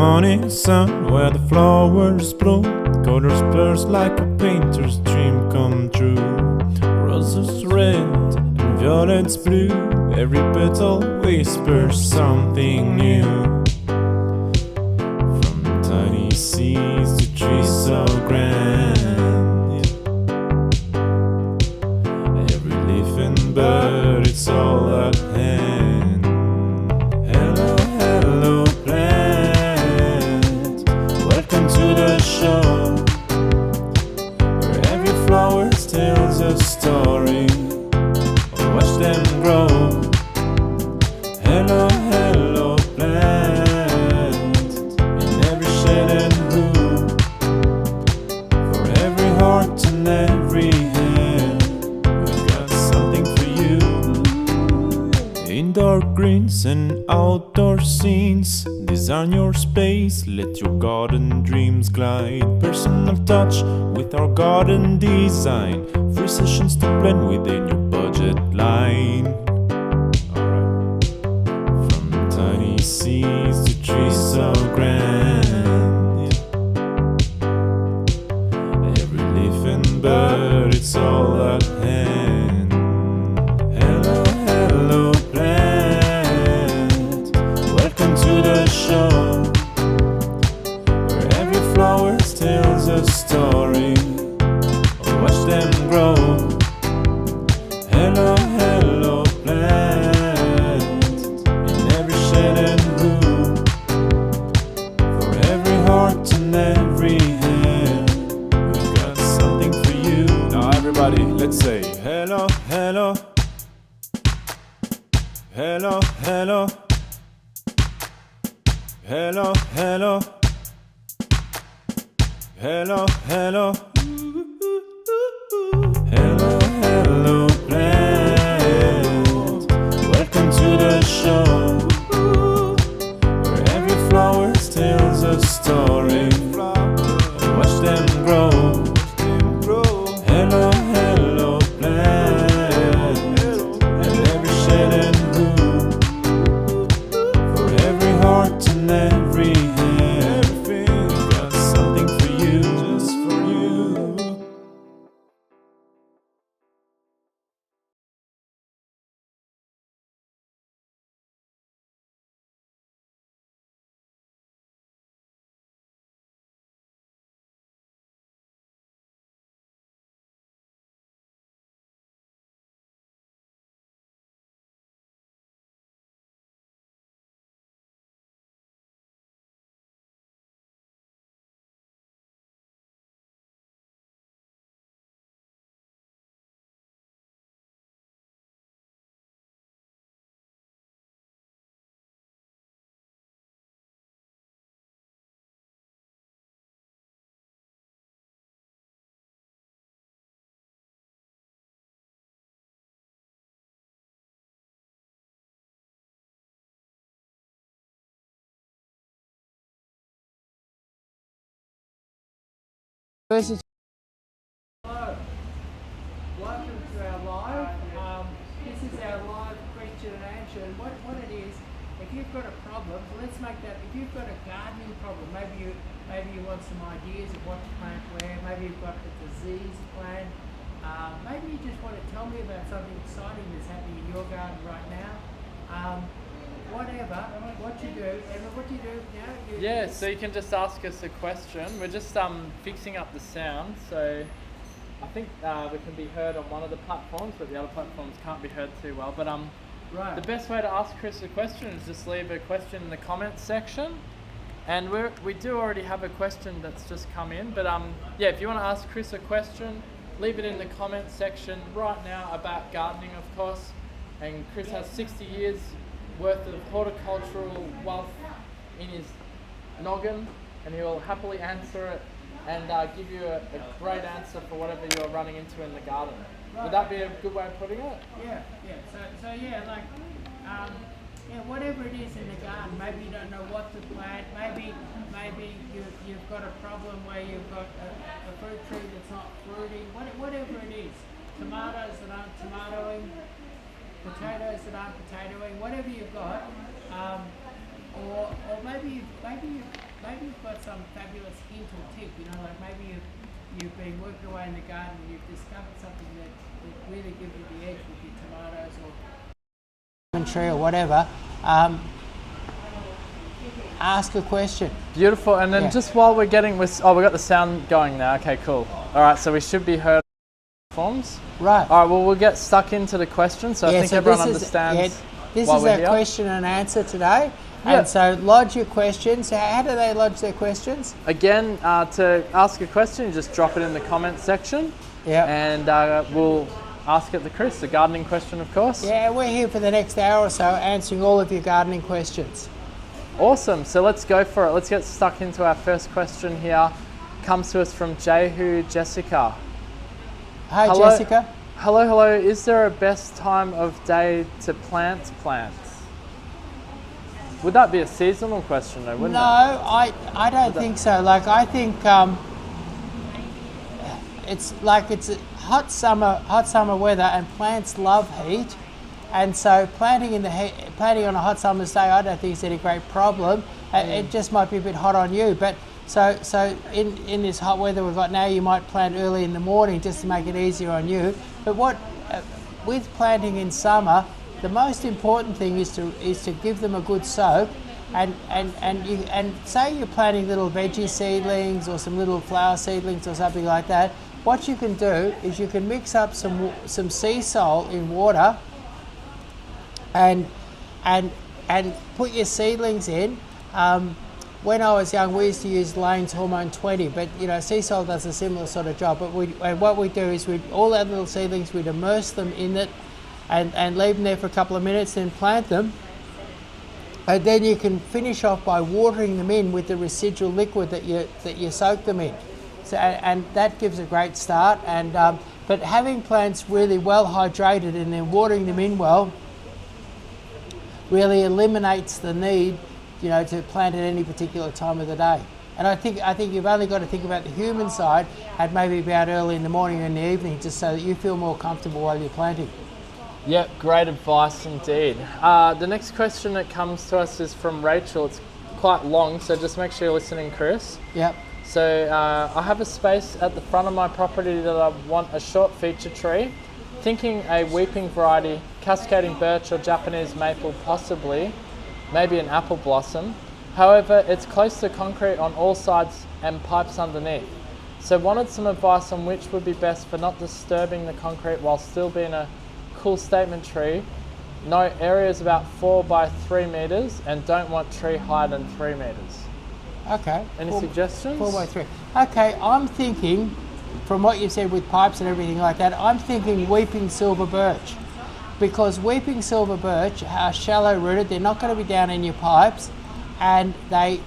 morning sun where the flowers bloom, colors burst like a painter's dream come true. Roses red and violets blue, every petal whispers something new. From tiny seeds to trees so grand, every leaf and bird, it's all at hand. Hello, hello plant, welcome to the show, where every flower tells a story. Watch them grow. Hello, hello plant, in every shade and hue, for every heart and every hand, we've got something for you. Indoor greens and outdoor scenes, design your space, let your garden dreams glide. Personal touch with our garden design, free sessions to blend within your budget line. From tiny seeds to trees so grand, every leaf and bird, it's all at hand. Hello, hello plant, welcome to the show, where every flower tells a story. Watch them grow. Hello, hello plant, in every shade and hue, for every heart and every hand, we've got something for you. Now everybody, let's say hello, hello, hello, hello, hello, hello, hello, hello. Hello, hello plant, welcome to the show, where every flower tells a story. Watch them grow. Hello, hello plant, in every shade and hue, for every heart and every hand, we've got something for you, just for you. Hello, welcome to our live. This is our live question and answer. And what it is, if you've got a problem, let's make that. If you've got a gardening problem, maybe you want some ideas of what to plant where. Maybe you've got a disease plant. Maybe you just want to tell me about something exciting that's happening in your garden right now. Whatever, what you do, and what you do now. Yeah, so you can just ask us a question. We're just fixing up the sound, so I think we can be heard on one of the platforms, but the other platforms can't be heard too well. But right. The best way to ask Chris a question is just leave a question in the comments section. And we do already have a question that's just come in, but yeah, if you want to ask Chris a question, leave it in the comments section right now about gardening, of course. And Chris has 60 years worth of horticultural wealth in his noggin, and he'll happily answer it and give you a great answer for whatever you're running into in the garden. Right. Would that be a good way of putting it? Yeah. So yeah, like whatever it is in the garden. Maybe you don't know what to plant. Maybe you've got a problem where you've got a fruit tree that's not fruiting. Whatever it is, tomatoes that aren't tomatoing, potatoes that aren't potatoing, whatever you've got, or maybe maybe you've got some fabulous hint or tip, you know, like maybe you've been working away in the garden and you've discovered something that really gives you the edge with your tomatoes or tree or whatever. Ask a question. Beautiful. And then just while we're getting we got the sound going now. Okay, cool. All right, so we should be heard forms. Right. All right, well, we'll get stuck into the question. So I think everyone understands. This is our question and answer today. Yeah. And so lodge your questions. How do they lodge their questions? Again, to ask a question, you just drop it in the comment section. Yeah. And we'll ask it to Chris, the gardening question, of course. Yeah, we're here for the next hour or so answering all of your gardening questions. Awesome. So let's go for it. Let's get stuck into our first question here. Comes to us from Jehu Jessica. Hi, Hello. Jessica. Hello. Is there a best time of day to plant plants? Would that be a seasonal question though, wouldn't it? No, I don't think so. Like, I think it's a hot summer weather, and plants love heat. And so planting on a hot summer's day, I don't think is any great problem. It just might be a bit hot on you. But so in this hot weather we've got now, you might plant early in the morning just to make it easier on you. But with planting in summer, the most important thing is to give them a good soak. And say you're planting little veggie seedlings or some little flower seedlings or something like that. What you can do is you can mix up some sea salt in water. And put your seedlings in. When I was young, we used to use Lane's Hormone 20, but you know, sea salt does a similar sort of job. But what we do is all our little seedlings, we'd immerse them in it, and leave them there for a couple of minutes, then plant them. And then you can finish off by watering them in with the residual liquid that you soak them in. So, and that gives a great start. And but having plants really well hydrated and then watering them in well really eliminates the need, you know, to plant at any particular time of the day. And I think you've only got to think about the human side and maybe about early in the morning or in the evening, just so that you feel more comfortable while you're planting. Yep, great advice indeed. The next question that comes to us is from Rachel. It's quite long, so just make sure you're listening, Chris. Yep. So I have a space at the front of my property that I want a short feature tree. Thinking a weeping variety, cascading birch or Japanese maple possibly, maybe an apple blossom. However, it's close to concrete on all sides and pipes underneath. So wanted some advice on which would be best for not disturbing the concrete while still being a cool statement tree. No, area is about 4 by 3 meters and don't want tree higher than 3 meters. Okay. Any suggestions? 4 by 3. Okay, I'm thinking, from what you said with pipes and everything like that, I'm thinking weeping silver birch. Because weeping silver birch are shallow rooted, they're not going to be down in your pipes, and they're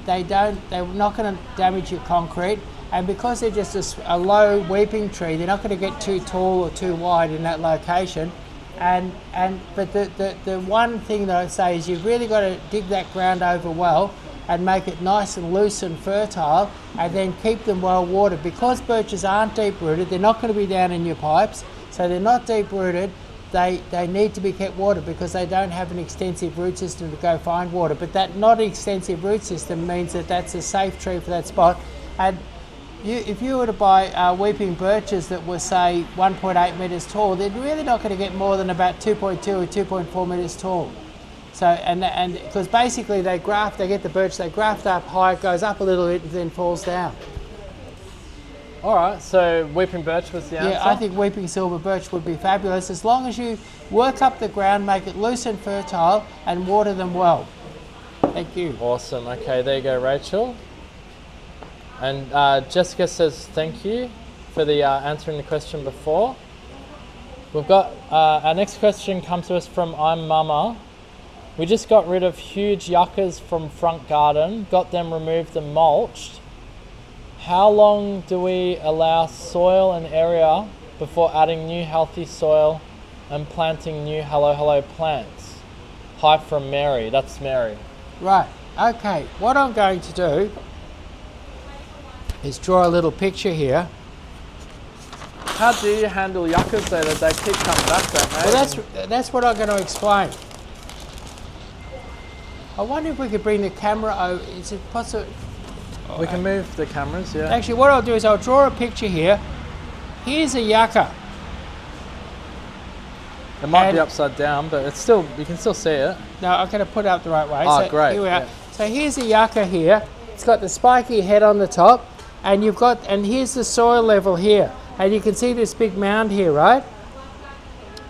not going to damage your concrete. And because they're just a low weeping tree, they're not going to get too tall or too wide in that location. But the one thing that I'd say is you've really got to dig that ground over well and make it nice and loose and fertile, and then keep them well watered. Because birches aren't deep rooted, they're not going to be down in your pipes, so they're not deep rooted. They need to be kept watered because they don't have an extensive root system to go find water. But that not extensive root system means that that's a safe tree for that spot. And if you were to buy weeping birches that were, say, 1.8 metres tall, they're really not going to get more than about 2.2 or 2.4 metres tall. So, and because basically they get the birch, they graft up high, it goes up a little bit and then falls down. All right, so weeping birch was the answer? Yeah, I think weeping silver birch would be fabulous as long as you work up the ground, make it loose and fertile, and water them well. Thank you. Awesome. Okay, there you go, Rachel. And Jessica says thank you for the answering the question before. We've got our next question comes to us from I'm Mama. We just got rid of huge yuccas from front garden, got them removed and mulched. How long do we allow soil and area before adding new healthy soil and planting new hello plants? Hi from Mary. That's Mary. Right. Okay. What I'm going to do is draw a little picture here. How do you handle yuccas though that they keep coming back, don't they? Well, that's what I'm going to explain. I wonder if we could bring the camera over. Is it possible? We can move the cameras, yeah. Actually, what I'll do is I'll draw a picture here. Here's a yucca. It might be upside down, but it's still, you can still see it. No, I'm going to put it up the right way. Oh, so great. Here we are. Yeah. So here's a yucca here. It's got the spiky head on the top, and here's the soil level here. And you can see this big mound here, right?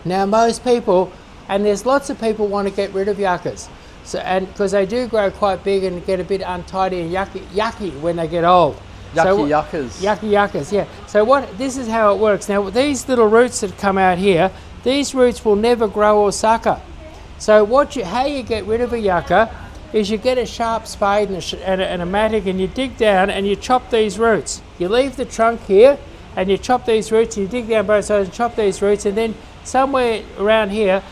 Now most people, and there's lots of people want to get rid of yuccas. So, and because they do grow quite big and get a bit untidy and yucky when they get old. Yuccas. Yuccas, yeah. So this is how it works. Now these little roots that come out here, these roots will never grow or sucker. So how you get rid of a yucca is you get a sharp spade and a mattock, and you dig down and you chop these roots. You leave the trunk here and you chop these roots, and you dig down both sides and chop these roots, and then somewhere around here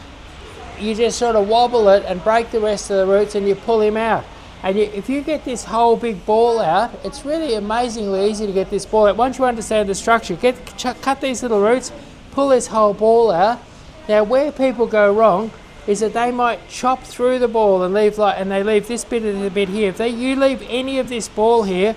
you just sort of wobble it and break the rest of the roots and you pull him out. And if you get this whole big ball out, it's really amazingly easy to get this ball out. Once you understand the structure, cut these little roots, pull this whole ball out. Now where people go wrong is that they might chop through the ball and they leave this bit of the bit here. If you leave any of this ball here,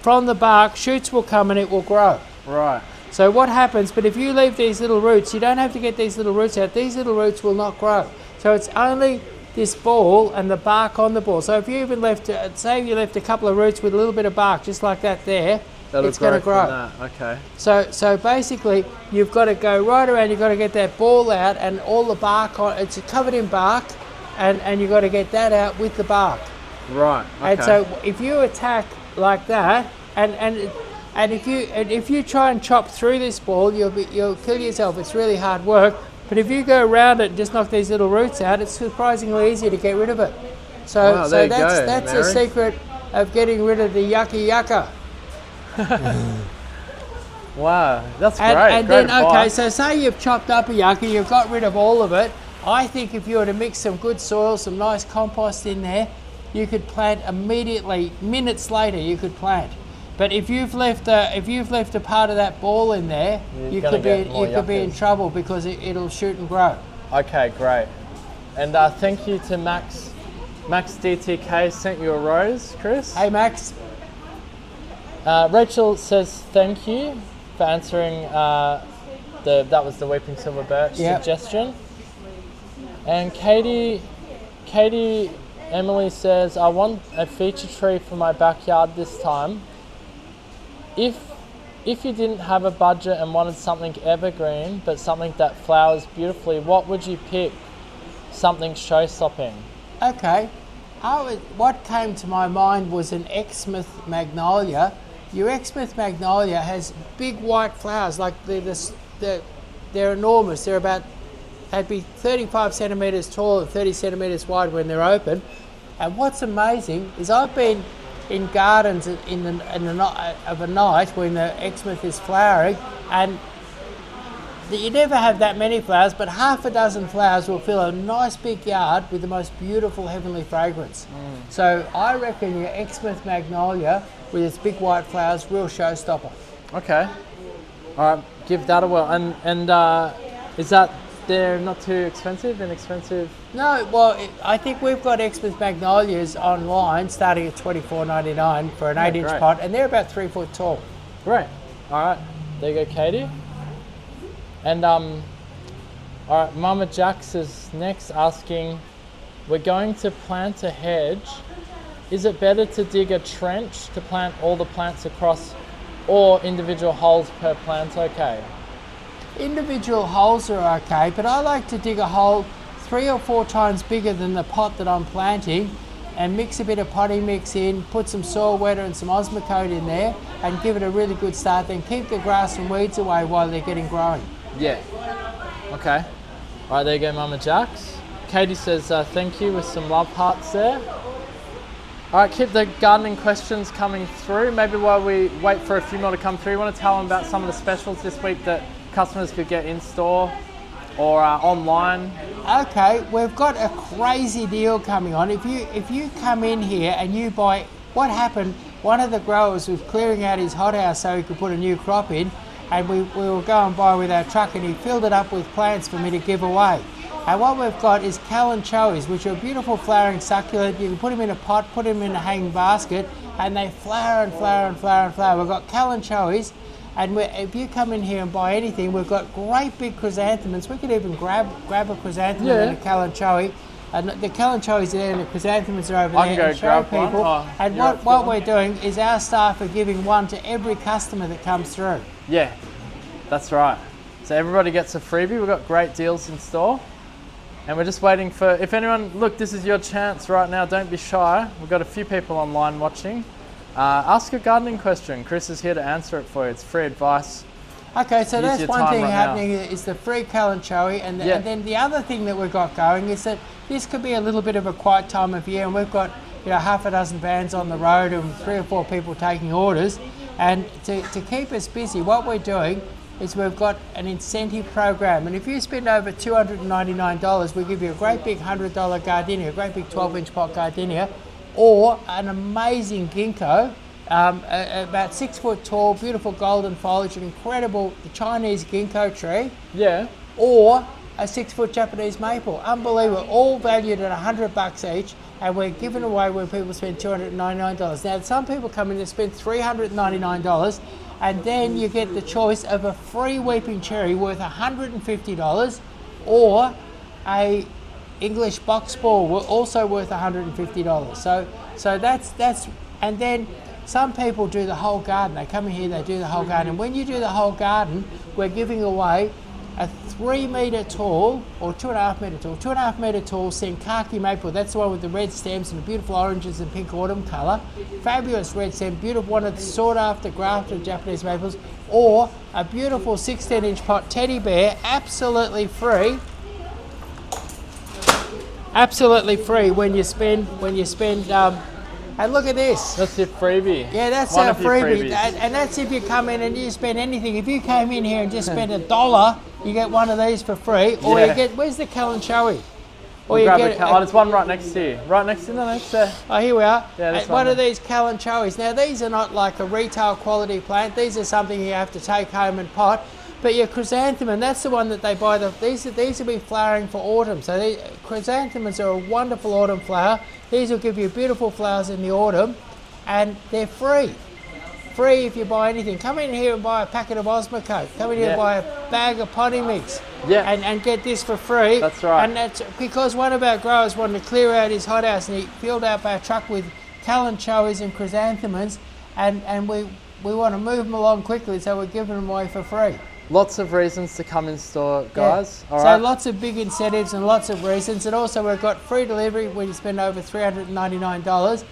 from the bark, shoots will come and it will grow. Right. So what happens, but if you leave these little roots, you don't have to get these little roots out. These little roots will not grow. So it's only this ball and the bark on the ball. So if you even say you left a couple of roots with a little bit of bark, just like that there, it's going to grow. Okay. So basically, you've got to go right around. You've got to get that ball out and all the bark on. It's covered in bark, and you've got to get that out with the bark. Right. Okay. And so if you attack like that, and if you try and chop through this ball, you'll kill yourself. It's really hard work. But if you go around it and just knock these little roots out, it's surprisingly easy to get rid of it. So that's the secret of getting rid of the yucca. Wow, that's great. And great then, advice. so say you've chopped up a yucca, you've got rid of all of it. I think if you were to mix some good soil, some nice compost in there, you could plant immediately. Minutes later, you could plant. But if you've left a part of that ball in there, you could be in trouble because it'll shoot and grow. Okay, great. And thank you to Max DTK sent you a rose, Chris. Hey Max. Rachel says thank you for answering that was the Weeping Silver Birch suggestion. And Katie Emily says, I want a feature tree for my backyard this time. If you didn't have a budget and wanted something evergreen, but something that flowers beautifully, what would you pick? Something show-stopping. Okay. What came to my mind was an Exmouth magnolia. Your Exmouth magnolia has big white flowers, like they're enormous. They'd be 35 centimetres tall and 30 centimetres wide when they're open. And what's amazing is I've been in gardens of a night when the Exmouth is flowering, and you never have that many flowers, but half a dozen flowers will fill a nice big yard with the most beautiful heavenly fragrance. So I reckon your Exmouth magnolia with its big white flowers, real showstopper. Okay. All right, give that a whirl. And is that they're not too inexpensive? No, well, I think we've got Exmouth magnolias online starting at $24.99 for an 8-inch pot, and they're about 3 foot tall. Great. All right, there you go, Katie. And all right, Mama Jax is next asking, we're going to plant a hedge. Is it better to dig a trench to plant all the plants across, or individual holes per plant? Okay. Individual holes are okay, but I like to dig a hole 3 or 4 times bigger than the pot that I'm planting, and mix a bit of potting mix in, put some soil wetter and some Osmocote in there, and give it a really good start. Then keep the grass and weeds away while they're getting growing. Yeah. Okay. All right, there you go, Mama Jax. Katie says thank you with some love hearts there. All right, keep the gardening questions coming through. Maybe while we wait for a few more to come through, you want to tell them about some of the specials this week that customers could get in store or online? Okay, we've got a crazy deal coming on. If you come in here and you buy, what happened, one of the growers was clearing out his hothouse so he could put a new crop in, and we will go and buy with our truck, and he filled it up with plants for me to give away. And what we've got is calanchoes, which are a beautiful flowering succulent. You can put them in a pot, put them in a hanging basket, and they flower and flower and flower and flower. We've got calanchoes, and if you come in here and buy anything, we've got great big chrysanthemums. We could even grab a chrysanthemum and a calanchoe. And the calanchoes are there and the chrysanthemums are over there, and show people. And what we're doing is our staff are giving one to every customer that comes through. Yeah, that's right. So everybody gets a freebie. We've got great deals in store. And we're just waiting for, if anyone, look, this is your chance right now, don't be shy. We've got a few people online watching. Ask a gardening question. Chris is here to answer it for you. It's free advice. Okay, so that's one thing happening is the free calanchoe, and then the other thing that we've got going is that this could be a little bit of a quiet time of year, and we've got half a dozen vans on the road and 3 or 4 people taking orders. And to keep us busy, what we're doing is we've got an incentive program, and if you spend over $299, we give you a great big $100 gardenia, a great big 12-inch pot gardenia, or an amazing ginkgo, about 6 foot tall, beautiful golden foliage, an incredible Chinese ginkgo tree, or a 6 foot Japanese maple. Unbelievable, all valued at $100 each, and we're giving away when people spend $299. Now, some people come in and spend $399, and then you get the choice of a free weeping cherry worth $150, or a English box ball also worth $150. So that's and then some people do the whole garden. They come in here, they do the whole garden. And when you do the whole garden, we're giving away a 3 metre tall, or 2.5 metre tall, 2.5 metre tall Senkaki maple. That's the one with the red stems and the beautiful oranges and pink autumn colour. Fabulous red stem, beautiful, one of the sought after grafted Japanese maples, or a beautiful 16-inch pot teddy bear, absolutely free. Absolutely free when you spend. And look at this. That's your freebie. Yeah, that's our freebie. And that's if you come in and you spend anything. If you came in here and just spent $1, you get one of these for free. Or you get, where's the calanchoe? Or grab there's one right next to you. Right next to you, no, next there. Oh, here we are. Yeah, one of these calanchoes. Now, these are not like a retail quality plant. These are something you have to take home and pot. But your chrysanthemum, that's the one that they buy. These will be flowering for autumn. So chrysanthemums are a wonderful autumn flower. These will give you beautiful flowers in the autumn, and they're free. Free if you buy anything. Come in here and buy a packet of Osmocote. Come in here and buy a bag of potting mix. And get this for free. That's right. And that's because one of our growers wanted to clear out his hothouse, and he filled up our truck with calanchoes and chrysanthemums, and we want to move them along quickly, so we're giving them away for free. Lots of reasons to come in store, guys. Yeah. So lots of big incentives and lots of reasons. And also we've got free delivery when you spend over $399.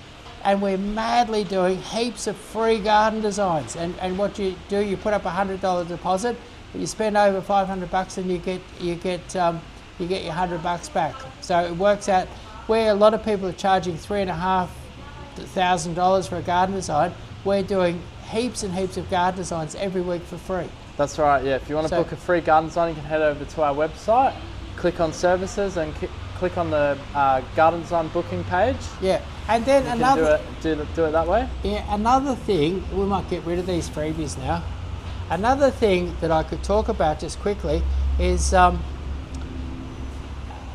And we're madly doing heaps of free garden designs. And what you do, you put up a $100 deposit, but you spend over $500 and you get your $100 back. So it works out where a lot of people are charging $3,500 for a garden design. We're doing heaps and heaps of garden designs every week for free. That's right, yeah. If you want to book a free garden design, you can head over to our website, click on services, and click on the garden design booking page. Yeah, and then another... do it that way. Yeah, another thing, we might get rid of these freebies now. Another thing that I could talk about just quickly is...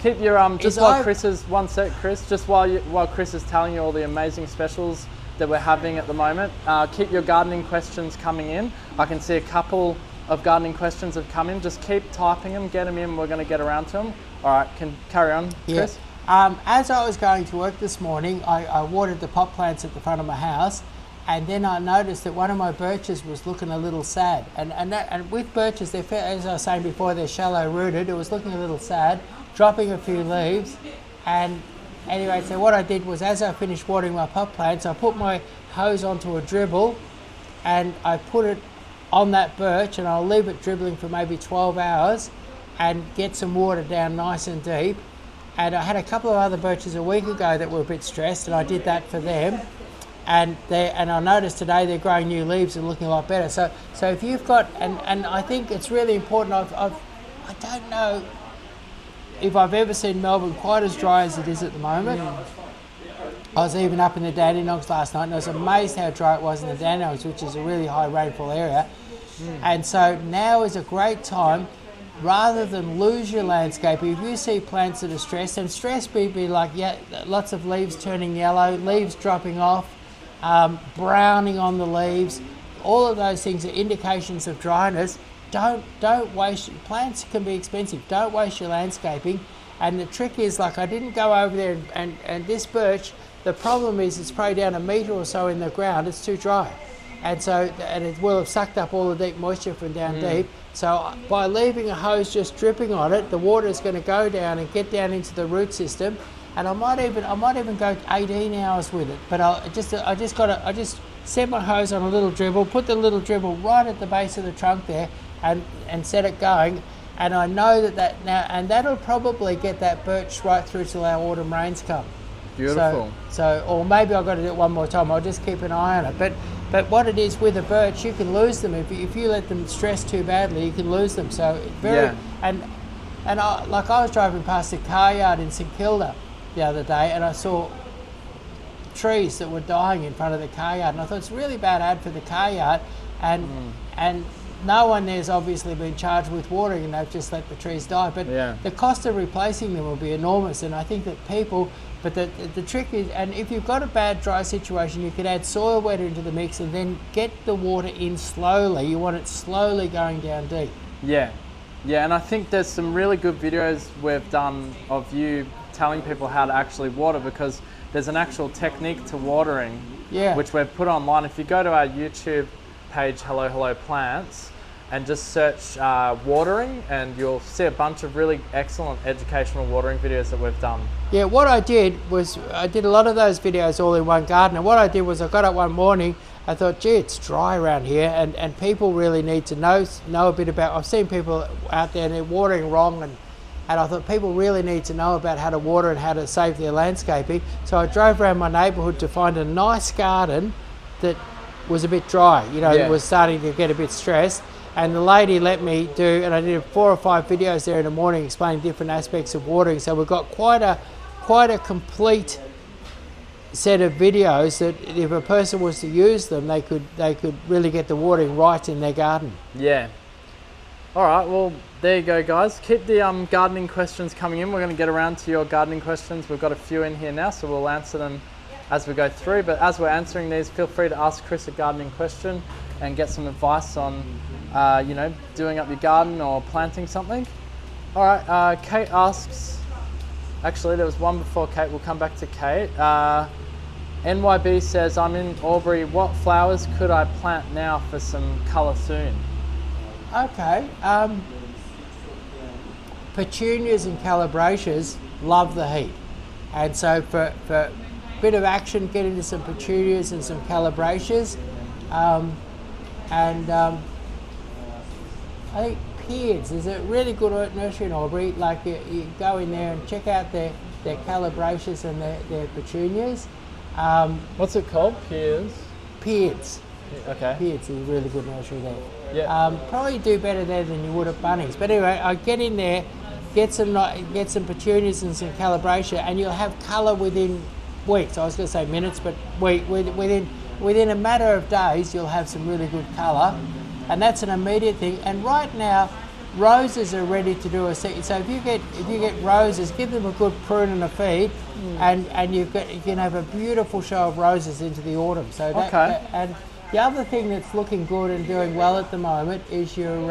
keep your, one sec, Chris, just while Chris is telling you all the amazing specials that we're having at the moment, keep your gardening questions coming in. I can see a couple of gardening questions have come in. Just keep typing them, get them in, we're going to get around to them. All right, can carry on, Chris? As I was going to work this morning, I watered the pot plants at the front of my house, and then I noticed that one of my birches was looking a little sad. And with birches, as I was saying before, they're shallow rooted. It was looking a little sad, dropping a few leaves. And anyway, so what I did was, as I finished watering my pot plants, I put my hose onto a dribble and I put it on that birch, and I'll leave it dribbling for maybe 12 hours and get some water down nice and deep. And I had a couple of other birches a week ago that were a bit stressed, and I did that for them. And I noticed today they're growing new leaves and looking a lot better. So if you've got, and I think it's really important, I don't know if I've ever seen Melbourne quite as dry as it is at the moment. I was even up in the Dandenongs last night, and I was amazed how dry it was in the Dandenongs, which is a really high rainfall area. And so now is a great time rather than lose your landscaping, if you see plants that are stressed, and stress would be like lots of leaves turning yellow, leaves dropping off, browning on the leaves, all of those things are indications of dryness. Don't waste, plants can be expensive, don't waste your landscaping. And the trick is, like, I didn't go over there and this birch, the problem is it's probably down a metre or so in the ground, it's too dry. And it will have sucked up all the deep moisture from down deep. So by leaving a hose just dripping on it, the water is going to go down and get down into the root system. And I might even go 18 hours with it. But I just set my hose on a little dribble, put the little dribble right at the base of the trunk there, and set it going. And I know that now, and that'll probably get that birch right through till our autumn rains come. Beautiful. So or maybe I've got to do it one more time. I'll just keep an eye on it. But what it is with a birch, you can lose them if you let them stress too badly. You can lose them. So and I was driving past a car yard in St Kilda the other day, and I saw trees that were dying in front of the car yard, and I thought it's a really bad ad for the car yard, and no one there's obviously been charged with watering, and they've just let the trees die. But the cost of replacing them will be enormous, and I think that but the trick is, and if you've got a bad dry situation, you could add soil wetter into the mix and then get the water in slowly. You want it slowly going down deep. Yeah, and I think there's some really good videos we've done of you telling people how to actually water, because there's an actual technique to watering, which we've put online. If you go to our YouTube page, Hello Plants, and just search watering, and you'll see a bunch of really excellent educational watering videos that we've done. Yeah, what I did was I did a lot of those videos all in one garden, and what I did was I got up one morning, I thought, gee, it's dry around here, and people really need to know a bit about, I've seen people out there and they're watering wrong, and I thought people really need to know about how to water and how to save their landscaping. So I drove around my neighbourhood to find a nice garden that was a bit dry, was starting to get a bit stressed. And the lady let me do, and I did 4 or 5 videos there in the morning explaining different aspects of watering. So we've got quite a complete set of videos that if a person was to use them, they could really get the watering right in their garden. Yeah. All right, well, there you go, guys. Keep the gardening questions coming in. We're going to get around to your gardening questions. We've got a few in here now, so we'll answer them as we go through. But as we're answering these, feel free to ask Chris a gardening question and get some advice on doing up your garden or planting something. All right, Kate asks, actually there was one before Kate, we'll come back to Kate. NYB says, I'm in Albury, what flowers could I plant now for some colour soon? Okay, petunias and calabratias love the heat, and so for a bit of action, get into some petunias and some calabratias, I think Peards is a really good nursery in Albury. Like you go in there and check out their calabratias and their petunias. What's it called? Peards? Peards. Okay. Peards is a really good nursery there. Yeah. Probably do better there than you would at Bunnings. But anyway, I get in there, get some petunias and some calabratia, and you'll have colour within weeks. I was going to say minutes, but within a matter of days, you'll have some really good colour. And that's an immediate thing. And right now, roses are ready to do a seed. So if you get roses, give them a good prune and a feed, and you can have a beautiful show of roses into the autumn. So and the other thing that's looking good and doing well at the moment is your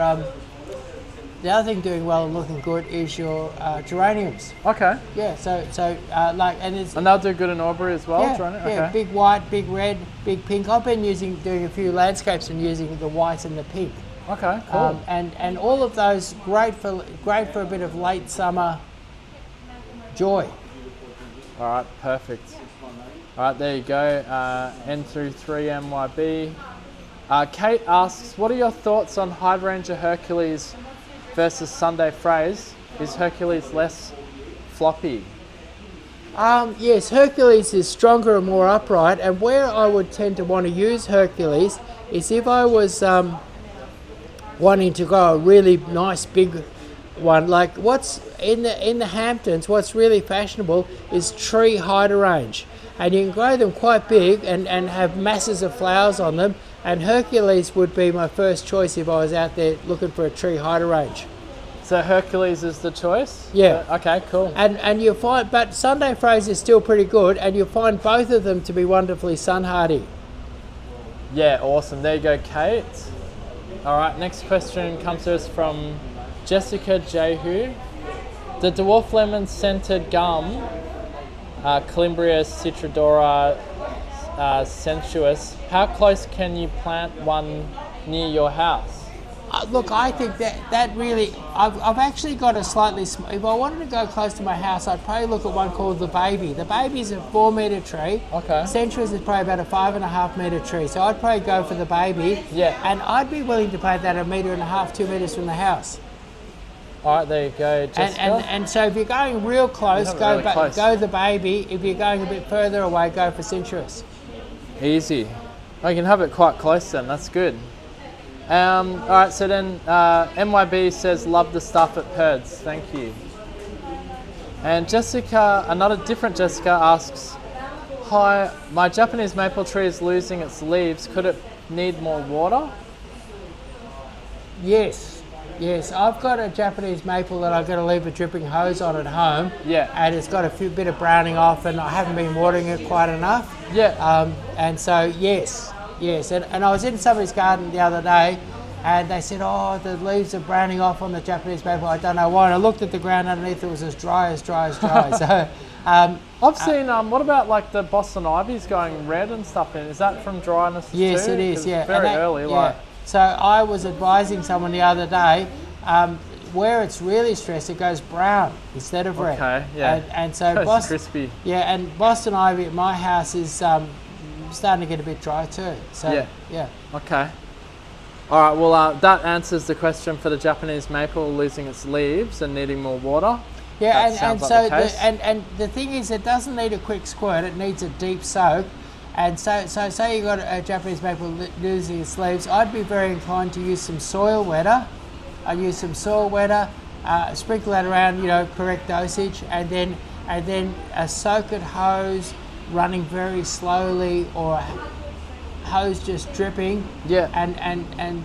geraniums. Okay. Yeah. And they'll do good in Albury as well. Yeah. Big white, big red, big pink. I've been doing a few landscapes and using the white and the pink. Okay. Cool. And all of those great for a bit of late summer joy. All right. Perfect. All right. There you go. N through 3 MYB. Kate asks, what are your thoughts on Hydrangea Hercules versus Sunday Phrase? Is Hercules less floppy? Yes, Hercules is stronger and more upright, and where I would tend to want to use Hercules is if I was wanting to go a really nice big one. Like what's in the Hamptons, what's really fashionable is tree hydrangea, and you can grow them quite big and have masses of flowers on them, and Hercules would be my first choice if I was out there looking for a tree hydrangea. So Hercules is the choice? Yeah. Okay, cool. And you'll find, but Sunday Fraser is still pretty good, and you'll find both of them to be wonderfully sun hardy. Yeah, awesome. There you go, Kate. All right, next question comes to us from Jessica Jehu. The dwarf lemon scented gum, Calimbria citrodora sensuous, how close can you plant one near your house? Look, I think that really, I've actually got a slightly, if I wanted to go close to my house, I'd probably look at one called the Baby. The Baby's a 4 metre tree. Okay. Sensuous is probably about a 5.5 metre tree. So I'd probably go for the Baby. Yeah. And I'd be willing to plant that 1.5 metres, 2 metres from the house. All right, there you go, Jessica. And so if you're going real close, close. go the Baby. If you're going a bit further away, go for Sensuous. Easy. Oh, you can have it quite close then, that's good. All right, so then MYB says, love the stuff at Perds, thank you. And Jessica, another different Jessica asks, hi, my Japanese maple tree is losing its leaves. Could it need more water? Yes, I've got a Japanese maple that I've got to leave a dripping hose on at home. Yeah. And it's got a bit of browning off, and I haven't been watering it quite enough. Yeah. And so, yes. And I was in somebody's garden the other day, and they said, oh, the leaves are browning off on the Japanese maple. I don't know why. And I looked at the ground underneath, it was as dry. So, I've seen, what about like the Boston Ivy's going red and stuff in? Is that from dryness yes, too? it is, yeah. Very early, like. So I was advising someone the other day, where it's really stressed, it goes brown instead of red. Okay, yeah. And so It's crispy. Yeah, and Boston Ivy at my house is starting to get a bit dry too. So yeah. Okay. All right. Well, that answers the question for the Japanese maple losing its leaves and needing more water. Yeah, That and sounds so like the case. and the thing is, it doesn't need a quick squirt; it needs a deep soak. And so say you got a Japanese maple losing its leaves, I'd be very inclined to use some soil wetter. I'd use some soil wetter, sprinkle that around, correct dosage, and then a soaked hose running very slowly, or a hose just dripping. Yeah. And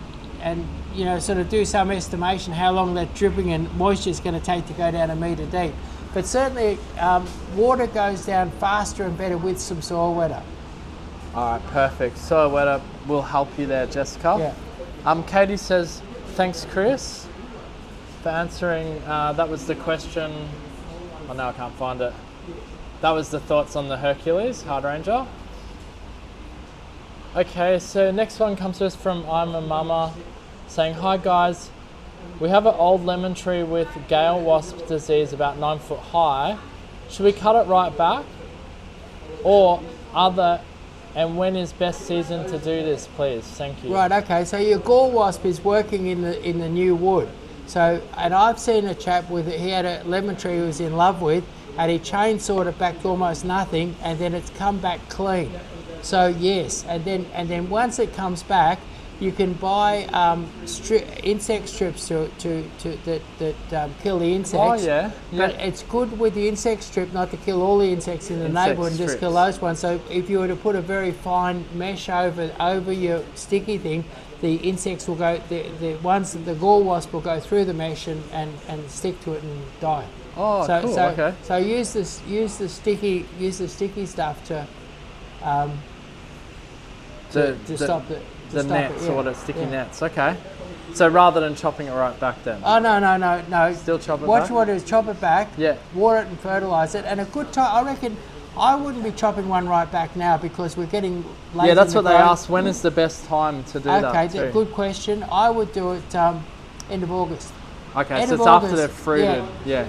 sort of do some estimation how long that dripping and moisture is going to take to go down 1 metre deep. But certainly water goes down faster and better with some soil wetter. All right, perfect. Soil wetter will help you there, Jessica. Yeah. Katie says, thanks, Chris, for answering. That was the question. Oh, no, I can't find it. That was the thoughts on the Hercules Hard Ranger. Okay, so next one comes to us from I'm a Mama, saying, hi guys, we have an old lemon tree with gale wasp disease about 9 foot high. Should we cut it right back? Or and when is best season to do this, please? Thank you. Right, okay, so your gall wasp is working in the new wood. So, and I've seen a chap he had a lemon tree he was in love with, and he chainsawed it back to almost nothing, and then it's come back clean. So yes, and then once it comes back, you can buy insect strips that kill the insects. Oh yeah. But it's good with the insect strip not to kill all the insects in the neighbourhood and just kill those ones. So if you were to put a very fine mesh over your sticky thing, the insects will go. The gall wasp will go through the mesh and stick to it and die. Oh, cool. Okay. So use the sticky stuff to stop it. The nets or the sticky nets. Okay. So rather than chopping it right back then. Oh no. Still chop it back. What you want to do is chop it back. Yeah. Water it and fertilise it. And a good time, I reckon. I wouldn't be chopping one right back now because we're getting late. Yeah, that's what they asked. When is the best time to do that? Okay, good question. I would do it end of August. Okay, End so of it's August, after they're fruited. Yeah.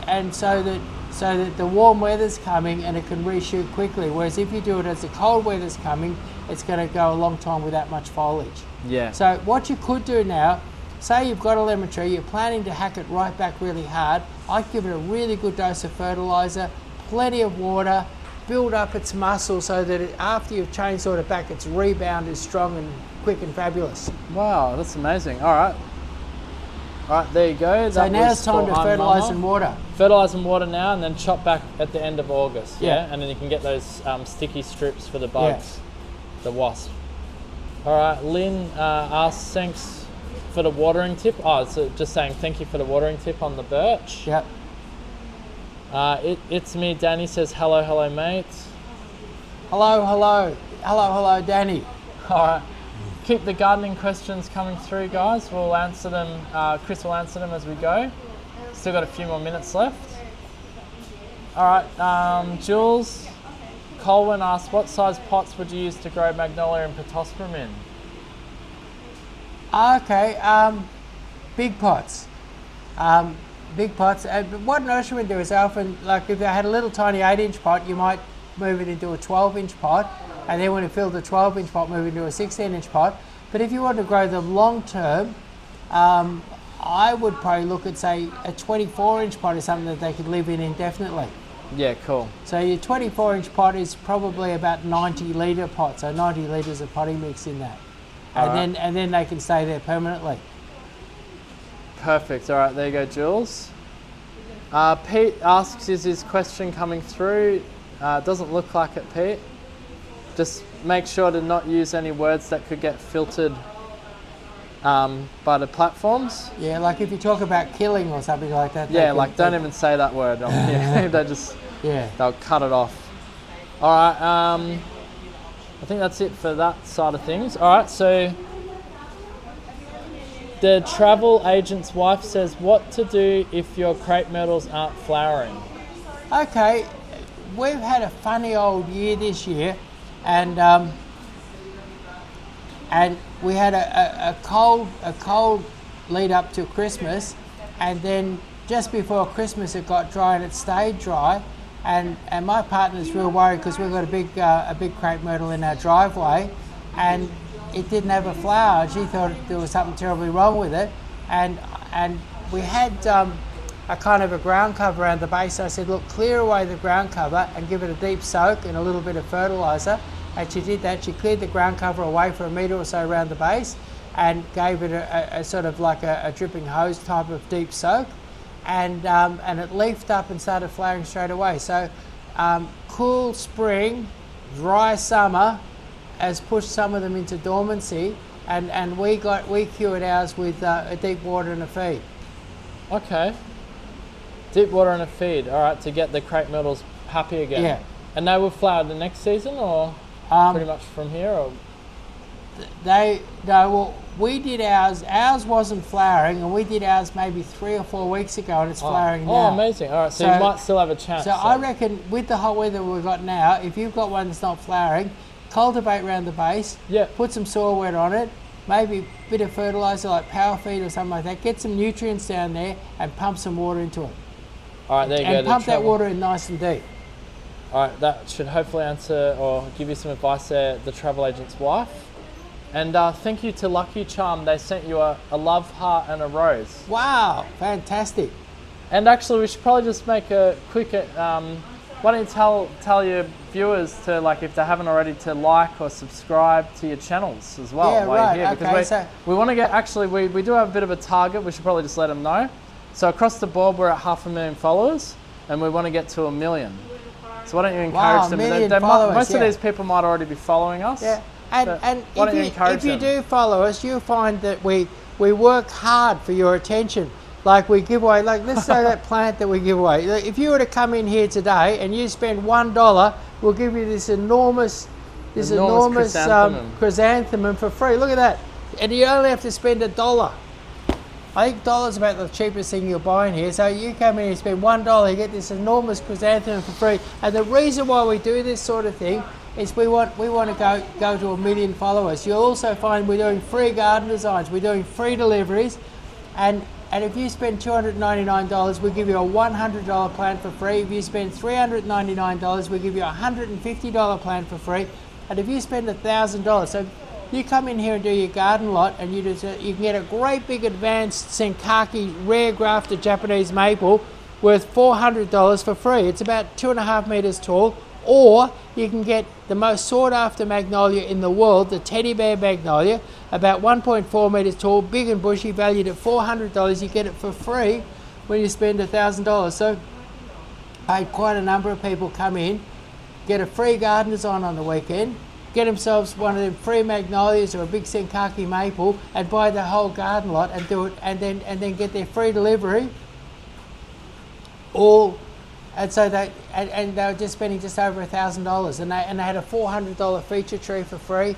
And so that the warm weather's coming and it can reshoot quickly. Whereas if you do it as the cold weather's coming, it's going to go a long time without much foliage. Yeah. So what you could do now, say you've got a lemon tree, you're planning to hack it right back really hard, I'd give it a really good dose of fertiliser, plenty of water, build up its muscle so that after you've chainsawed it back, its rebound is strong and quick and fabulous. Wow, that's amazing. All right. All right, there you go. So now it's time to fertilise and water. Fertilise and water now, and then chop back at the end of August. Yeah. And then you can get those sticky strips for the bugs, the wasp. All right, Lynn asks, thanks for the watering tip. Oh, so just saying thank you for the watering tip on the birch. Yep. It's me, Danny says hello mate. Hello, Danny. Alright, keep the gardening questions coming through, guys. We'll answer them, Chris will answer them as we go. Still got a few more minutes left. Alright, Jules Colwyn asked, what size pots would you use to grow magnolia and pittosporum in? Okay, big pots. Big pots. What nurserymen do is often, like if they had a little tiny 8-inch pot, you might move it into a 12-inch pot, and then when you fill the 12-inch pot, move it into a 16-inch pot. But if you want to grow them long term, I would probably look at, say, a 24-inch pot is something that they could live in indefinitely. Yeah, cool. So your 24-inch pot is probably about 90-litre pot, so 90 litres of potting mix in that. And then they can stay there permanently. Perfect. All right, there you go, Jules. Pete asks, is his question coming through? Doesn't look like it, Pete. Just make sure to not use any words that could get filtered by the platforms. Yeah, like if you talk about killing or something like that. Yeah, like don't even say that word on here. They'll cut it off. All right, I think that's it for that side of things. All right, so the travel agent's wife says, what to do if your crepe myrtles aren't flowering? Okay, we've had a funny old year this year, and we had a cold lead up to Christmas, and then just before Christmas it got dry and it stayed dry, and my partner's real worried because we've got a big crepe myrtle in our driveway, and it didn't have a flower. She thought there was something terribly wrong with it, and we had a kind of a ground cover around the base. So I said, look, clear away the ground cover and give it a deep soak and a little bit of fertiliser. And she did that. She cleared the ground cover away for a metre or so around the base and gave it a sort of like a dripping hose type of deep soak, and it leafed up and started flowering straight away. So cool spring, dry summer has pushed some of them into dormancy, and we cured ours with a deep water and a feed. Okay. Deep water and a feed, all right, to get the crepe myrtles happy again. Yeah. And they will flower the next season, or pretty much from here, or? We did ours. Ours wasn't flowering, and we did ours maybe 3 or 4 weeks ago, and it's flowering now. Oh, amazing! All right, so you might still have a chance. So I reckon with the hot weather we've got now, if you've got one that's not flowering, cultivate around the base. Yeah. Put some soil wet on it. Maybe a bit of fertiliser like power feed or something like that. Get some nutrients down there and pump some water into it. All right, there you go. And pump that water in nice and deep. All right, that should hopefully answer or give you some advice there, the travel agent's wife. And thank you to Lucky Charm. They sent you a love heart and a rose. Wow, fantastic. And actually, we should probably just make a quick, why don't you tell your viewers to, like, if they haven't already, to like or subscribe to your channels as well. Yeah, right, you're here, because we want to get, actually, we do have a bit of a target. We should probably just let them know. So across the board, we're at 500,000 followers, and we want to get to 1 million. So why don't you encourage them? Most of these people might already be following us. Yeah, and if you do follow us, you'll find that we work hard for your attention. Like we give away, like let's say that plant that we give away. If you were to come in here today and you spend $1, we'll give you this enormous chrysanthemum for free. Look at that, and you only have to spend $1. I think $1's about the cheapest thing you'll buy in here. So you come in and spend $1, you get this enormous chrysanthemum for free. And the reason why we do this sort of thing is we want to go to 1 million followers. You'll also find we're doing free garden designs, we're doing free deliveries, and if you spend $299, we give you a $100 plant for free. If you spend $399, we give you a $150 plant for free. And if you spend $1,000, so you come in here and do your garden lot, and you can get a great big advanced Senkaki rare grafted Japanese maple worth $400 for free. It's about 2.5 meters tall. Or you can get the most sought after magnolia in the world, the teddy bear magnolia, about 1.4 meters tall, big and bushy, valued at $400. You get it for free when you spend $1,000. So I had quite a number of people come in, get a free garden design on the weekend, get themselves one of them free magnolias or a big Senkaki maple and buy the whole garden lot and do it, and then get their free delivery. And so they were just spending just over $1,000, and they had a $400 feature tree for free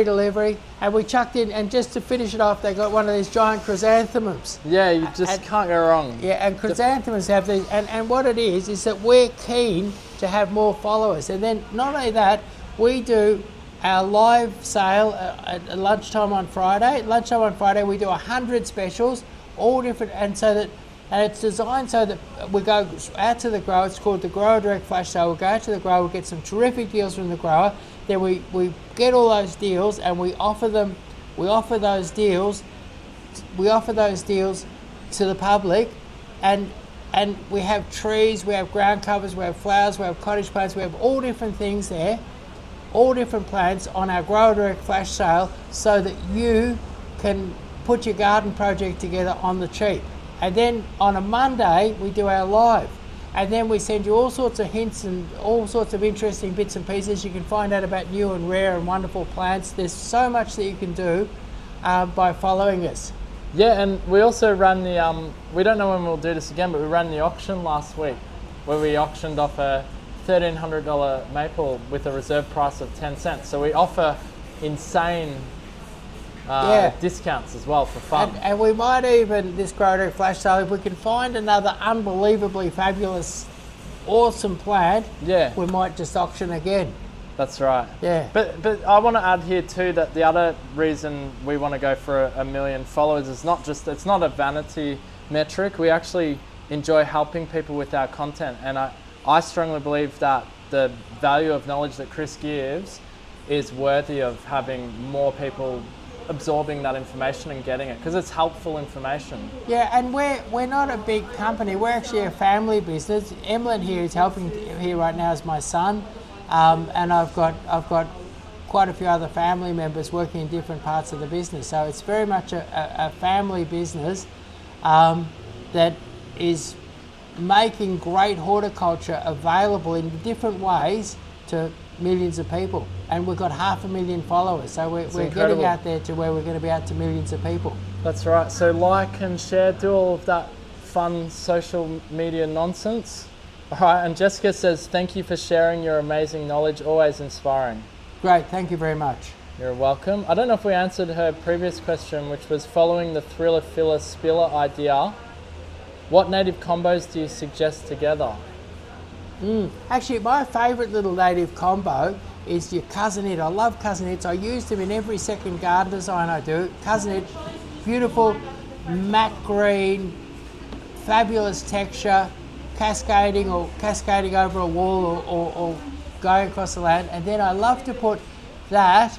delivery, and we chucked in, and just to finish it off, they got one of these giant chrysanthemums. Yeah, you just can't go wrong. Yeah, and chrysanthemums have these, and what it is that we're keen to have more followers, and then not only that, we do our live sale at lunchtime on Friday. Lunchtime on Friday, we do 100 specials, all different, and it's designed so that we go out to the grower. It's called the Grower Direct Flash Sale. We'll go out to the grower, we'll get some terrific deals from the grower. Then we get all those deals and we offer those deals to the public, and we have trees, we have ground covers, we have flowers, we have cottage plants, we have all different things there, all different plants on our Grower Direct Flash Sale, so that you can put your garden project together on the cheap. And then on a Monday, we do our live. And then we send you all sorts of hints and all sorts of interesting bits and pieces. You can find out about new and rare and wonderful plants. There's so much that you can do by following us. Yeah, and we also ran the, we don't know when we'll do this again, but we ran the auction last week where we auctioned off a $1,300 maple with a reserve price of 10 cents. So we offer insane discounts as well for fun. And we might even, this Grower Direct Flash Sale, if we can find another unbelievably fabulous, awesome plant, we might just auction again. That's right. Yeah. But I want to add here too that the other reason we want to go for a million followers is it's not a vanity metric. We actually enjoy helping people with our content, and I strongly believe that the value of knowledge that Chris gives is worthy of having more people absorbing that information and getting it, because it's helpful information. Yeah, and we're not a big company. We're actually a family business. Emlyn here is helping here right now as my son, and I've got quite a few other family members working in different parts of the business. So it's very much a family business that is making great horticulture available in different ways to millions of people, and we've got 500,000 followers, so we're getting out there to where we're going to be out to millions of people. That's right. So like and share, do all of that fun social media nonsense. All right, and Jessica says, thank you for sharing your amazing knowledge, always inspiring. Great, thank you very much. You're welcome. I don't know if we answered her previous question, which was following the Thriller Filler Spiller idea, what native combos do you suggest together? Actually, my favourite little native combo is your cousin-it. I love cousin-its. I use them in every second garden design I do. Cousin-it, beautiful matte green, fabulous texture, cascading over a wall or going across the land. And then I love to put that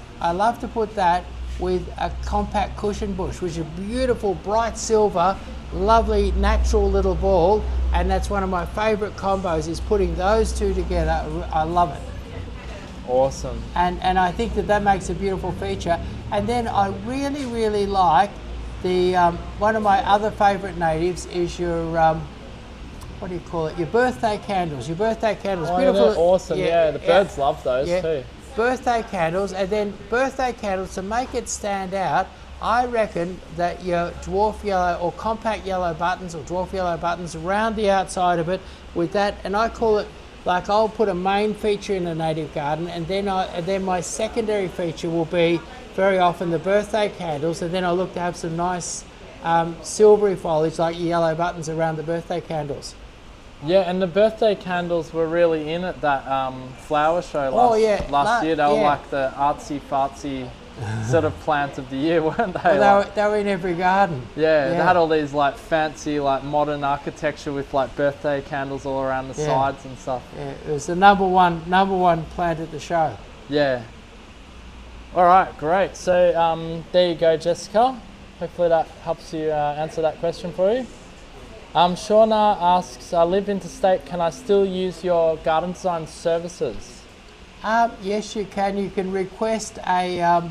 with a compact cushion bush, which is a beautiful bright silver, lovely natural little ball. And that's one of my favourite combos, is putting those two together. I love it. Awesome. And I think that makes a beautiful feature. And then I really, really like the one of my other favourite natives is your what do you call it? Your birthday candles. Your birthday candles. Oh, beautiful. They're awesome. Yeah, the birds love those too. Birthday candles, and then birthday candles to make it stand out. I reckon that your dwarf yellow or compact yellow buttons or dwarf yellow buttons around the outside of it with that, and I call it, like, I'll put a main feature in a native garden, and then my secondary feature will be very often the birthday candles, and then I look to have some nice silvery foliage like your yellow buttons around the birthday candles. Yeah, and the birthday candles were really in at that flower show last year. They were like the artsy fartsy sort of plant of the year, weren't they? Well, they were in every garden. Yeah, they had all these like fancy, like modern architecture with like birthday candles all around the sides and stuff. Yeah, it was the number one plant at the show. Yeah. All right, great. So there you go, Jessica. Hopefully that helps you answer that question for you. Shauna asks, I live interstate, can I still use your garden design services? Yes, you can. You can request a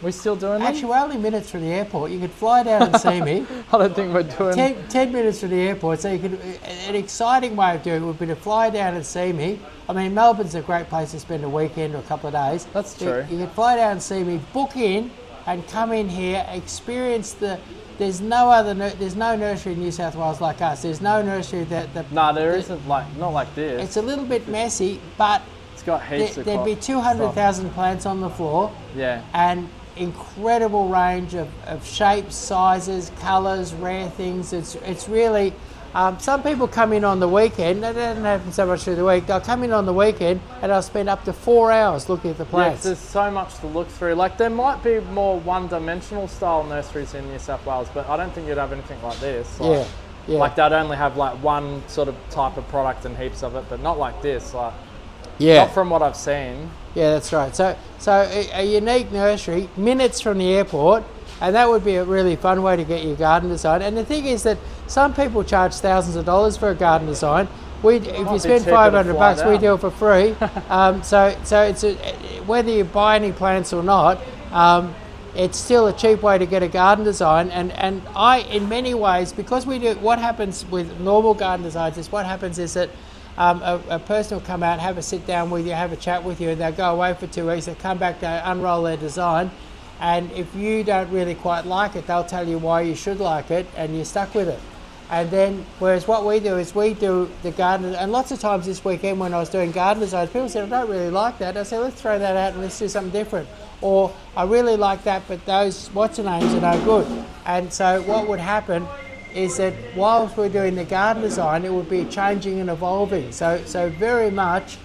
We still doing them? Actually, we're only minutes from the airport. You could fly down and see me. I don't think we're doing 10 minutes from the airport, so you could. An exciting way of doing it would be to fly down and see me. I mean, Melbourne's a great place to spend a weekend or a couple of days. That's true. You could fly down and see me, book in, and come in here, experience the. There's no nursery in New South Wales like us. There's no nursery that. No, there isn't, like, not like this. It's a little bit messy, but It's got heaps of there'd be 200,000 plants on the floor. Yeah. And incredible range of shapes, sizes, colours, rare things. It's really. Some people come in on the weekend. That doesn't happen so much through the week. They'll come in on the weekend and I'll spend up to 4 hours looking at the plants. Yeah, there's so much to look through. Like, there might be more one-dimensional style nurseries in New South Wales, but I don't think you'd have anything like this. Like, yeah. Like, they'd only have like one sort of type of product and heaps of it, but not like this. Like, Yeah. not from what I've seen. Yeah, that's right. So a unique nursery, minutes from the airport, and that would be a really fun way to get your garden design. And the thing is that some people charge thousands of dollars for a garden design. If you spend $500, we do it for free. So it's whether you buy any plants or not, it's still a cheap way to get a garden design. And I, in many ways, because we do, what happens with normal garden designs is that a person will come out, have a sit down with you, have a chat with you, and they'll go away for 2 weeks, they'll come back, they unroll their design, and if you don't really quite like it, they'll tell you why you should like it, and you're stuck with it. And then, whereas what we do is we do the garden, and lots of times this weekend when I was doing garden designs, people said, I don't really like that. I said, let's throw that out and let's do something different. Or, I really like that, but those what's-her-names are no good. And so what would happen is that whilst we're doing the garden design, it would be changing and evolving. So very much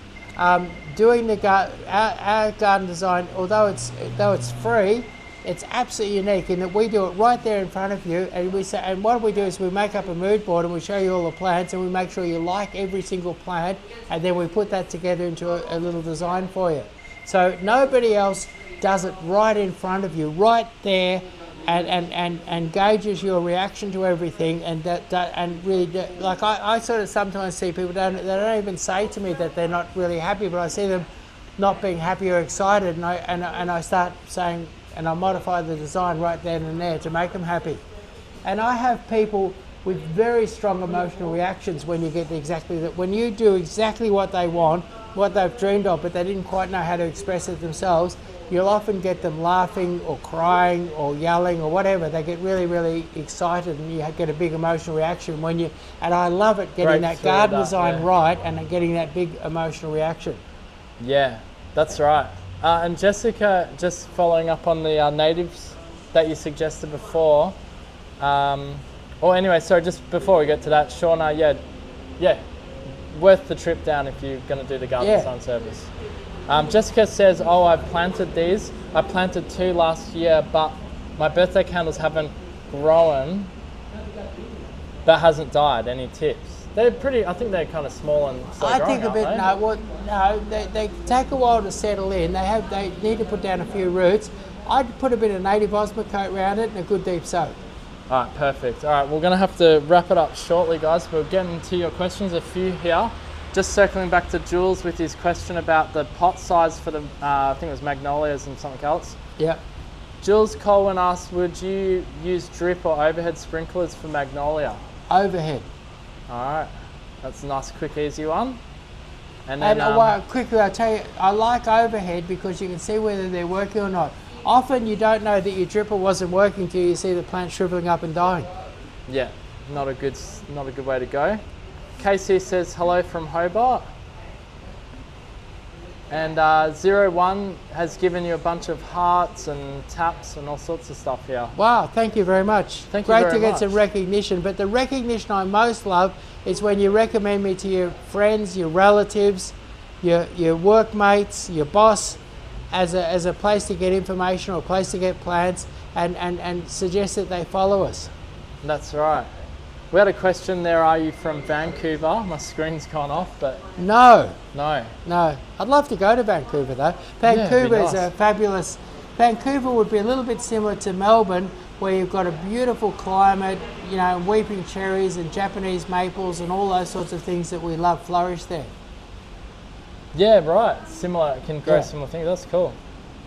doing our garden design, although it's free, it's absolutely unique in that we do it right there in front of you, and and what we do is we make up a mood board and we show you all the plants, and we make sure you like every single plant, and then we put that together into a little design for you. So nobody else does it right in front of you, right there. And gauges your reaction to everything, and like I sort of sometimes see people they don't even say to me that they're not really happy, but I see them not being happy or excited, and I start saying, and I modify the design right then and there to make them happy. And I have people with very strong emotional reactions when you get when you do exactly what they want, what they've dreamed of, but they didn't quite know how to express it themselves. You'll often get them laughing or crying or yelling or whatever. They get really, really excited, and you get a big emotional reaction and I love it, getting that garden design right and getting that big emotional reaction. Yeah, that's right. And Jessica, just following up on the natives that you suggested before, just before we get to that, Shauna, yeah, worth the trip down if you're going to do the garden design service. Jessica says, I've planted these. I planted 2 last year, but my birthday candles haven't grown, but hasn't died. Any tips? They're pretty, I think they're kind of small and slow growing, I think a bit, they take a while to settle in. They need to put down a few roots. I'd put a bit of native osmocote around it and a good deep soak. All right, perfect. All right, we're going to have to wrap it up shortly, guys. We're getting to your questions, a few here. Just circling back to Jules with his question about the pot size for the, I think it was magnolias and something else. Yeah. Jules Colwyn asked, would you use drip or overhead sprinklers for magnolia? Overhead. All right, that's a nice, quick, easy one. And then, quickly, I'll tell you, I like overhead because you can see whether they're working or not. Often you don't know that your dripper wasn't working till you see the plant shriveling up and dying. Yeah, not a good way to go. Casey says hello from Hobart. And 01 has given you a bunch of hearts and taps and all sorts of stuff here. Wow, thank you very much. Thank you very much. Great to get some recognition, but the recognition I most love is when you recommend me to your friends, your relatives, your workmates, your boss, as a place to get information or a place to get plants, and suggest that they follow us. That's right. We had a question there, are you from Vancouver? My screen's gone off, but... No. No. I'd love to go to Vancouver though. Vancouver is a fabulous... Vancouver would be a little bit similar to Melbourne, where you've got a beautiful climate, weeping cherries and Japanese maples and all those sorts of things that we love flourish there. Yeah, right. Similar, can grow similar things. That's cool.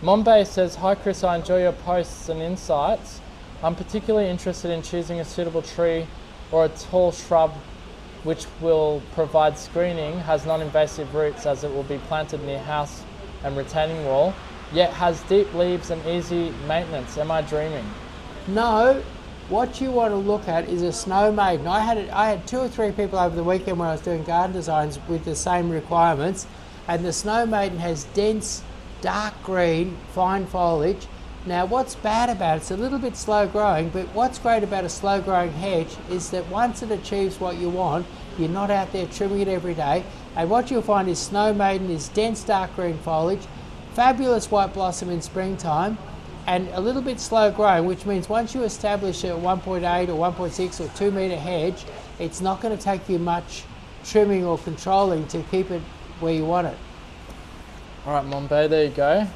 Mombay says, hi Chris, I enjoy your posts and insights. I'm particularly interested in choosing a suitable tree or a tall shrub which will provide screening, has non-invasive roots as it will be planted near house and retaining wall, yet has deep leaves and easy maintenance. Am I dreaming? No, what you want to look at is a snow maiden. I had 2 or 3 people over the weekend when I was doing garden designs with the same requirements, and the snow maiden has dense, dark green, fine foliage. Now what's bad about it, it's a little bit slow growing, but what's great about a slow growing hedge is that once it achieves what you want, you're not out there trimming it every day. And what you'll find is snow maiden is dense dark green foliage, fabulous white blossom in springtime, and a little bit slow growing, which means once you establish a 1.8 or 1.6 or 2 metre hedge, it's not going to take you much trimming or controlling to keep it where you want it. All right, Mombay, there you go.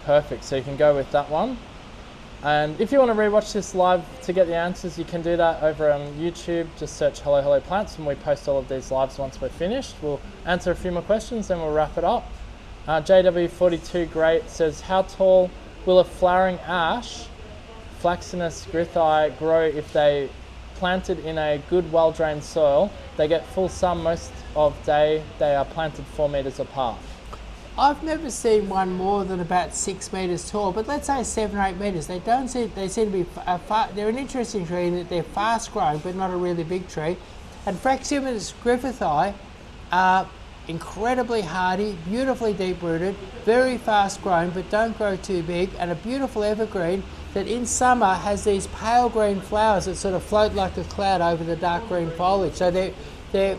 Perfect, so you can go with that one. And if you want to rewatch this live to get the answers, you can do that over on YouTube. Just search Hello Hello Plants, and we post all of these lives once we're finished. We'll answer a few more questions, then we'll wrap it up. JW42 Great says, how tall will a flowering ash, Flaxinus grithi, grow if they planted in a good well-drained soil? They get full sun most of day. They are planted 4 metres apart. I've never seen one more than about 6 metres tall, but let's say 7 or 8 metres. They seem to be, they're an interesting tree in that they're fast growing, but not a really big tree. And Fraximus griffithii are incredibly hardy, beautifully deep rooted, very fast growing, but don't grow too big, and a beautiful evergreen that in summer has these pale green flowers that sort of float like a cloud over the dark green foliage. So they're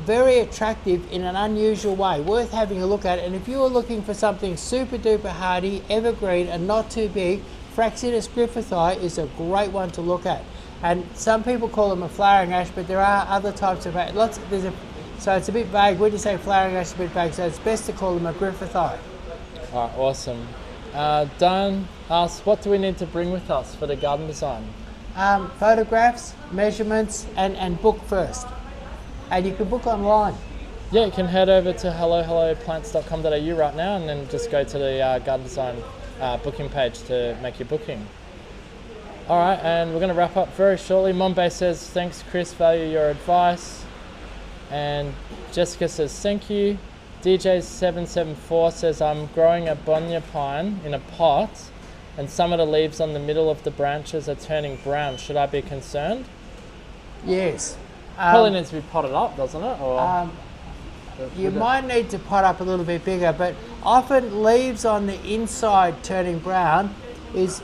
very attractive in an unusual way, worth having a look at. And if you were looking for something super duper hardy, evergreen and not too big, Fraximus griffithii is a great one to look at. And some people call them a flowering ash, but there are other types of so it's a bit vague. When you say flowering ash, it's a bit vague, so it's best to call them a griffithii. All right, awesome. Dan asks, what do we need to bring with us for the garden design? Photographs, measurements, and book first. And you can book online. Yeah, you can head over to hellohelloplants.com.au right now and then just go to the garden design booking page to make your booking. All right, and we're going to wrap up very shortly. Mombay says, thanks Chris, value your advice. And Jessica says, thank you. DJ774 says, I'm growing a bonya pine in a pot and some of the leaves on the middle of the branches are turning brown. Should I be concerned? Yes. Probably needs to be potted up, doesn't it? Or you might need to pot up a little bit bigger, but often leaves on the inside turning brown is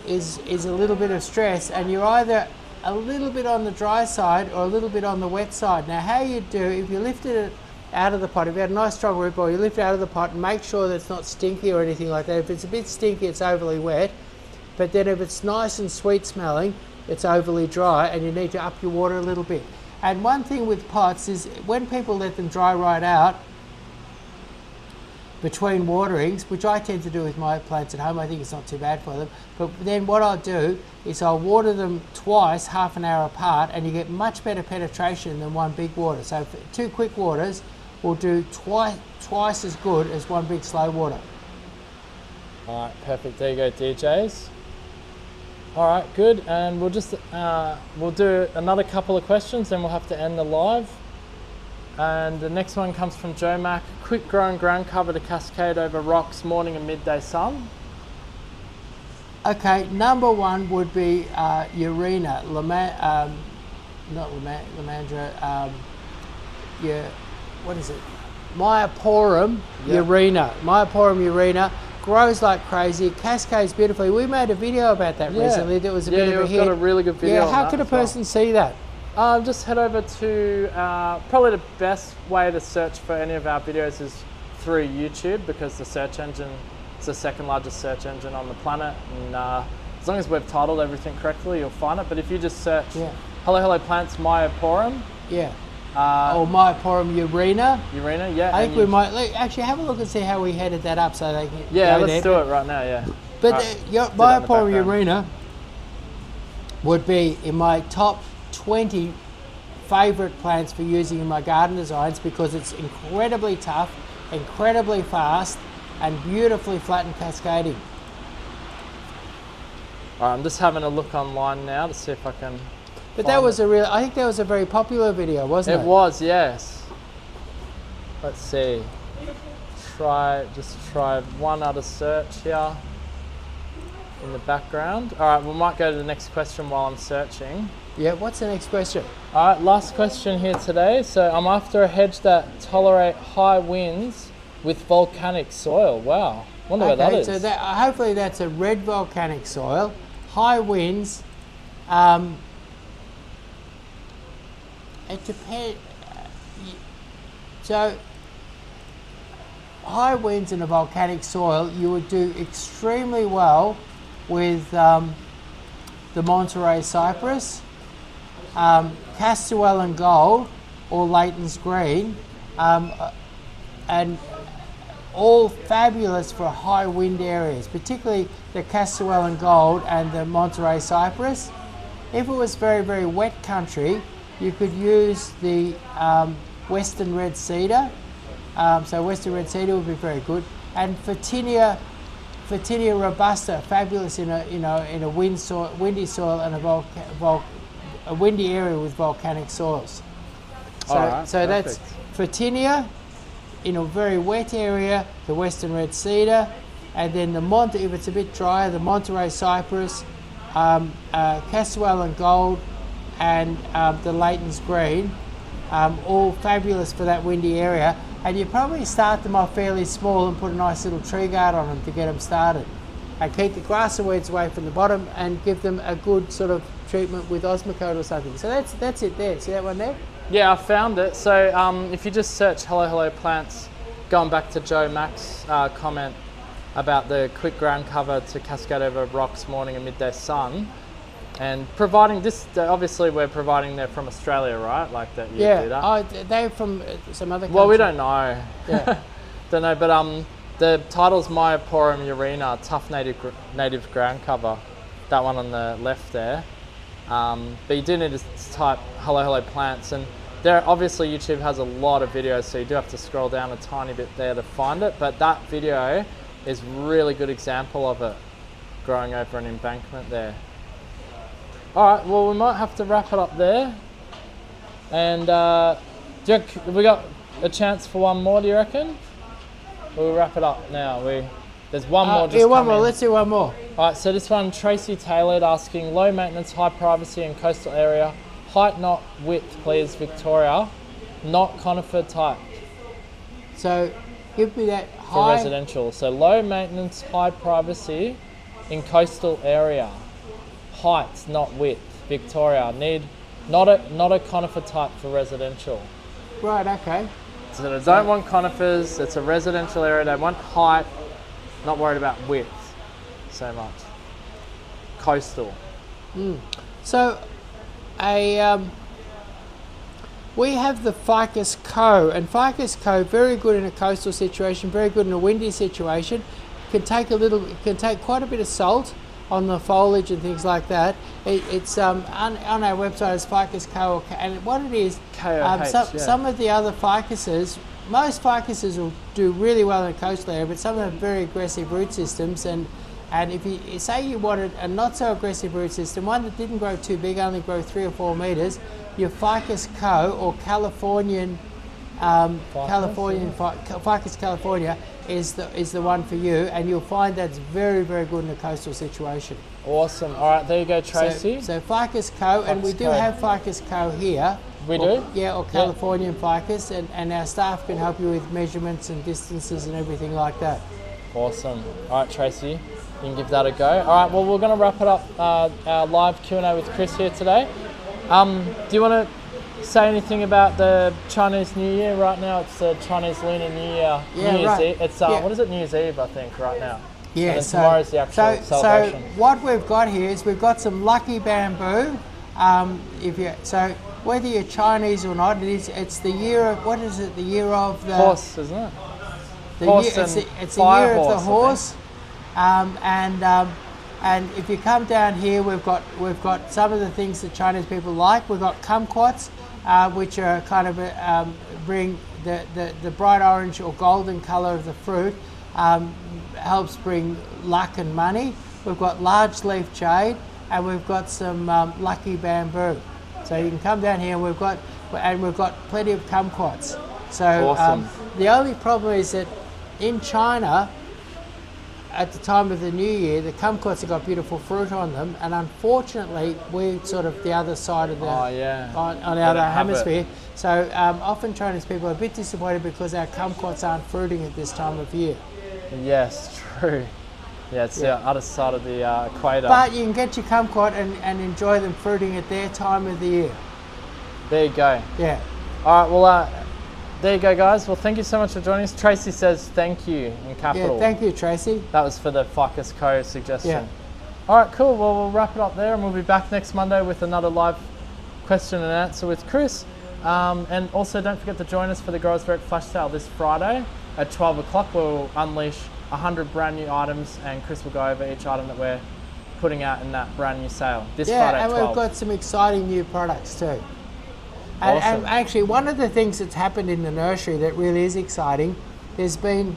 a little bit of stress, and you're either a little bit on the dry side or a little bit on the wet side. Now how you do, if you lifted it out of the pot, if you had a nice strong root ball, you lift it out of the pot and make sure that it's not stinky or anything like that. If it's a bit stinky, it's overly wet, but then if it's nice and sweet smelling, it's overly dry, and you need to up your water a little bit. And one thing with pots is when people let them dry right out between waterings, which I tend to do with my plants at home, I think it's not too bad for them, but then what I'll do is I'll water them twice, half an hour apart, and you get much better penetration than one big water. So 2 quick waters will do twice as good as one big slow water. All right, perfect. There you go, DJs. All right, good. And we'll just we'll do another couple of questions, then we'll have to end the live. And the next one comes from Joe Mack. Quick growing ground cover to cascade over rocks, morning and midday sun. Okay, number one would be Urena, not Lamandra, what is it? Myoporum Urena. Myoporum Urena grows like crazy, cascades beautifully. We made a video about that recently. There was a bit of a hit. Got a really good video. Yeah, how could a person see that? Just head over to, probably the best way to search for any of our videos is through YouTube, because the search engine is the second largest search engine on the planet. And as long as we've titled everything correctly, you'll find it. But if you just search Hello Hello Plants Myoporum. Yeah. Or Myoporum Urena. Urena, yeah. I think we might, actually have a look and see how we headed that up so they can go let's do it right now, yeah. But Myoporum Urena would be in my top 20 favourite plants for using in my garden designs, because it's incredibly tough, incredibly fast, and beautifully flat and cascading. All right, I'm just having a look online now to see if I can. But that was I think that was a very popular video, wasn't it? It was, yes. Let's see. Just try one other search here in the background. All right, we might go to the next question while I'm searching. Yeah, what's the next question? All right, last question here today. So I'm after a hedge that tolerate high winds with volcanic soil. Wow, wonder what that is. So hopefully that's a red volcanic soil, high winds. It depends. So high winds in a volcanic soil, you would do extremely well with the Monterey cypress, Castuel gold, or Leighton's green, and all fabulous for high wind areas, particularly the Castuel gold and the Monterey cypress. If it was very, very wet country, you could use the Western red cedar. So Western red cedar would be very good, and Photinia robusta, fabulous in a windy soil and a windy area with volcanic soils. So that's Photinia in a very wet area, the Western red cedar, and then if it's a bit drier, the Monterey cypress, Castuel gold, and the Leighton's green, all fabulous for that windy area. And you probably start them off fairly small and put a nice little tree guard on them to get them started. And keep the grass and weeds away from the bottom and give them a good sort of treatment with Osmocote or something. So that's it there. See that one there? Yeah, I found it. So if you just search Hello Plants, going back to Joe Mack's comment about the quick ground cover to cascade over rocks, morning and midday sun, and providing this, obviously we're providing they're from Australia, right? Like that you do that. Oh, they're from some other country. Well, we don't know. Yeah. Don't know, but the title's Myoporum urina, tough native ground cover. That one on the left there. But you do need to type Hello Plants, and there obviously YouTube has a lot of videos, so you do have to scroll down a tiny bit there to find it. But that video is really good example of it growing over an embankment there. All right, well, we might have to wrap it up there. And we got a chance for one more, do you reckon? We'll wrap it up now. There's one more. Yeah, one more. Let's do one more. All right, so this one, Tracy Taylor asking, low maintenance, high privacy and coastal area, height not width, please, Victoria, not conifer type. So give me that for high. residential. So low maintenance, high privacy in coastal area. Height, not width. Victoria, need not a conifer type for residential. Right, okay. So they don't want conifers, it's a residential area, they want height, not worried about width so much. Coastal. So we have the Ficus Co, and Ficus Co very good in a coastal situation, very good in a windy situation. Can take quite a bit of salt on the foliage and things like that. It's on our website is Ficus Co, and what it is, some of the other ficuses, most ficuses will do really well in a coastal area, but some of them have very aggressive root systems, and if you say you wanted a not so aggressive root system, one that didn't grow too big, only grow 3 or 4 meters, your Ficus Co or Californian Ficus California is the one for you, and you'll find that's very, very good in a coastal situation. Awesome. All right, there you go, Tracy. So Ficus Co, and we do have Ficus Co here. We do? Yeah, or Californian Ficus, and our staff can help you with measurements and distances and everything like that. Awesome. All right, Tracy, you can give that a go. All right, well, we're going to wrap it up, our live Q&A with Chris here today. Do you want to say anything about the Chinese New Year right now? It's the Chinese Lunar New Year. Yeah, New Year's right. Eve. It's What is it? New Year's Eve, I think, right now. Yeah. And then tomorrow's the actual celebration. So what we've got here is we've got some lucky bamboo. So whether you're Chinese or not, it's the year of what is it? The year of the horse, isn't it? It's the year of the horse. And if you come down here, we've got some of the things that Chinese people like. We've got kumquats, which are kind of bring the bright orange or golden colour of the fruit. helps bring luck and money. We've got large leaf jade, and we've got some lucky bamboo. So you can come down here, and we've got plenty of kumquats. So Awesome. the only problem is that in China, at the time of the new year, the kumquats have got beautiful fruit on them, and unfortunately, we're sort of the other side of the on the other hemisphere. So often Chinese people are a bit disappointed because our kumquats aren't fruiting at this time of year. Yes, true. Yeah, it's the other side of the equator. But you can get your kumquat and enjoy them fruiting at their time of the year. There you go. Yeah. All right, well, there you go, guys. Well, thank you so much for joining us. Tracy says thank you in capital. Yeah, thank you, Tracy. That was for the Ficus Co suggestion. Yeah. All right, cool. Well, we'll wrap it up there, and we'll be back next Monday with another live question and answer with Chris. And also, don't forget to join us for the Growers Direct Flash Sale this Friday at 12 o'clock. We'll unleash 100 brand new items, and Chris will go over each item that we're putting out in that brand new sale this Friday at 12. And we've got some exciting new products too. Awesome. And actually, one of the things that's happened in the nursery that really is exciting, there's been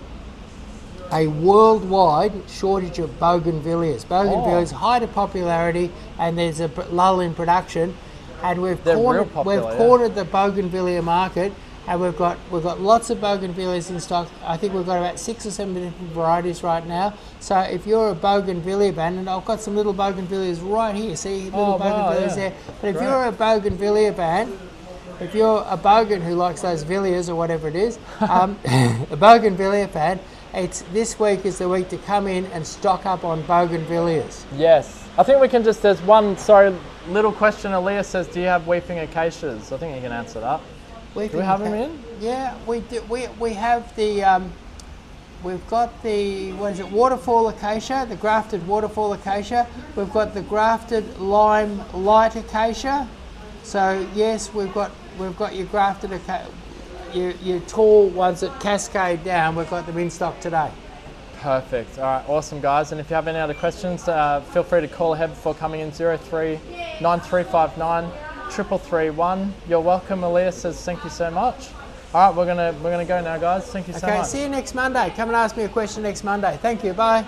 a worldwide shortage of bougainvilleas. Bougainvilleas high to popularity, and there's a lull in production, and we've cornered the bougainvillea market, and we've got lots of bougainvilleas in stock. I think we've got about 6 or 7 different varieties right now. So if you're a bougainvillea fan, and I've got some little bougainvilleas right here, see little bougainvilleas there. But if you're a bougainvillea fan, if you're a bogan who likes those villias or whatever it is, a bougainvillea fan, this week is the week to come in and stock up on bougainvilleas. Yes. I think we can just, there's one, little question. Aaliyah says, do you have weeping acacias? I think you can answer that. Do we have them in? Yeah, we do. We have the, we've got the, waterfall acacia, the grafted waterfall acacia. We've got the grafted lime light acacia. So yes, we've got your grafted your tall ones that cascade down. We've got them in stock today. Perfect. All right, awesome, guys. And if you have any other questions, feel free to call ahead before coming in. 03 9359 3331. You're welcome. Aaliyah says thank you so much. All right, we're gonna go now, guys. Thank you so much. Okay, see you next Monday. Come and ask me a question next Monday. Thank you. Bye.